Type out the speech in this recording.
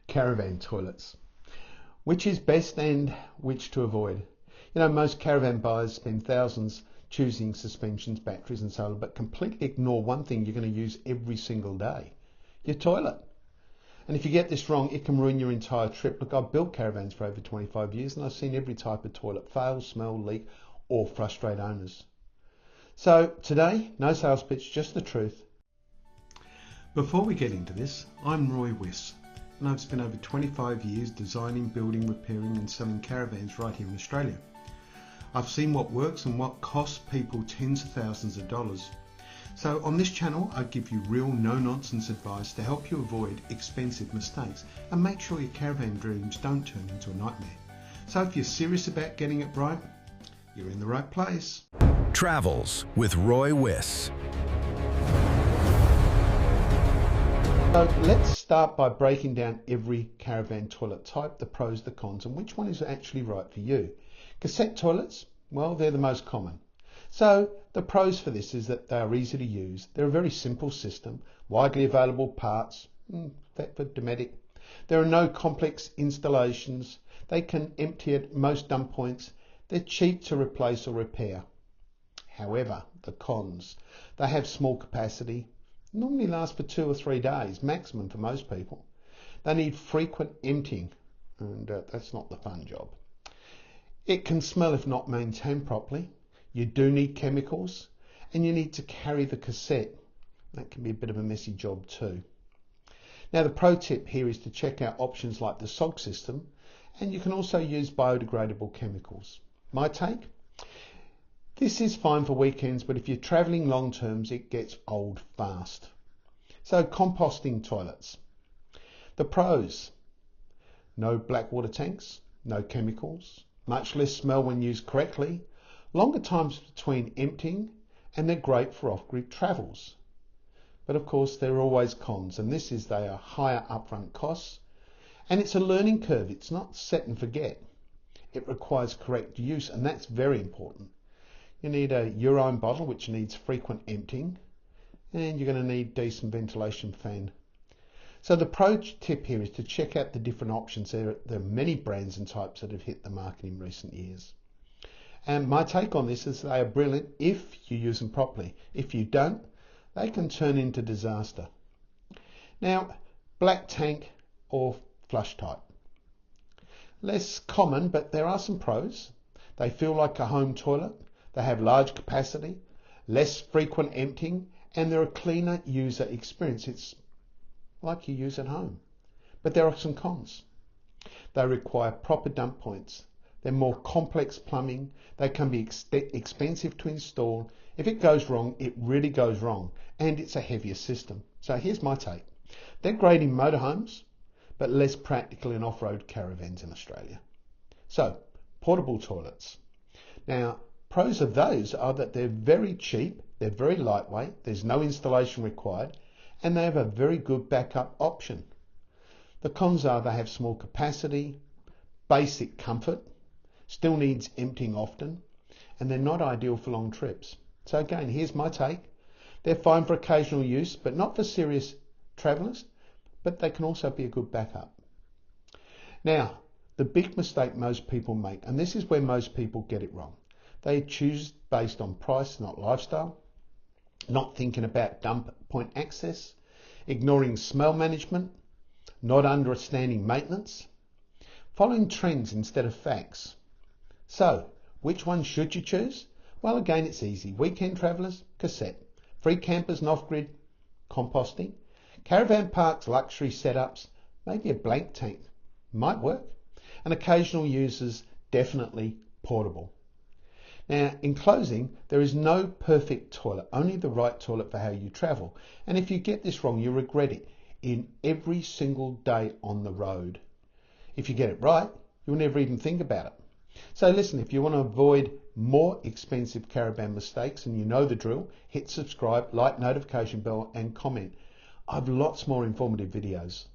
Caravan toilets. Which is best and which to avoid? You know, most caravan buyers spend thousands choosing suspensions, batteries and solar, but completely ignore one thing you're going to use every single day: your toilet. And if you get this wrong, it can ruin your entire trip. Look, I've built caravans for over 25 years and I've seen every type of toilet fail, smell, leak or frustrate owners. So today, no sales pitch, just the truth. Before we get into this, I'm Wyss, and I've spent over 25 years designing, building, repairing and selling caravans right here in Australia. I've seen what works and what costs people tens of thousands of dollars. So on this channel, I give you real no-nonsense advice to help you avoid expensive mistakes and make sure your caravan dreams don't turn into a nightmare. So if you're serious about getting it right, you're in the right place. Travels with Wyss. So let's start by breaking down every caravan toilet type, the pros, the cons, and which one is actually right for you. Cassette toilets, well, they're the most common. So the pros for this is that they are easy to use. They're a very simple system, widely available parts, Thetford, Dometic. There are no complex installations. They can empty at most dump points. They're cheap to replace or repair. However, the cons: they have small capacity, normally last for 2 or 3 days, maximum for most people. They need frequent emptying, and that's not the fun job. It can smell if not maintained properly. You do need chemicals, and you need to carry the cassette. That can be a bit of a messy job too. Now the pro tip here is to check out options like the SOG system, and you can also use biodegradable chemicals. My take? This is fine for weekends, but if you're travelling long terms, it gets old fast. So composting toilets. The pros: no black water tanks, no chemicals, much less smell when used correctly, longer times between emptying, and they're great for off-grid travels. But of course there are always cons, and this is they are higher upfront costs, and it's a learning curve. It's not set and forget. It requires correct use, and that's very important. You need a urine bottle which needs frequent emptying, and you're going to need decent ventilation fan. So the pro tip here is to check out the different options. There are many brands and types that have hit the market in recent years. And my take on this is they are brilliant if you use them properly. If you don't, they can turn into disaster. Now, black tank or flush type. Less common, but there are some pros. They feel like a home toilet. They have large capacity, less frequent emptying, and they're a cleaner user experience. It's like you use at home. But there are some cons. They require proper dump points. They're more complex plumbing. They can be expensive to install. If it goes wrong, it really goes wrong, and it's a heavier system. So here's my take. They're great in motorhomes, but less practical in off-road caravans in Australia. So, portable toilets. Now, pros of those are that they're very cheap, they're very lightweight, there's no installation required, and they have a very good backup option. The cons are they have small capacity, basic comfort, still needs emptying often, and they're not ideal for long trips. So again, here's my take. They're fine for occasional use, but not for serious travellers, but they can also be a good backup. Now, the big mistake most people make, and this is where most people get it wrong. They choose based on price, not lifestyle, not thinking about dump point access, ignoring smell management, not understanding maintenance, following trends instead of facts. So, which one should you choose? Well, again, it's easy. Weekend travellers, cassette. Free campers and off-grid, composting. Caravan parks, luxury setups, maybe a blank tank might work. And occasional users, definitely portable. Now, in closing, there is no perfect toilet, only the right toilet for how you travel. And if you get this wrong, you'll regret it in every single day on the road. If you get it right, you'll never even think about it. So listen, if you want to avoid more expensive caravan mistakes and you know the drill, hit subscribe, like, notification bell and comment. I have lots more informative videos.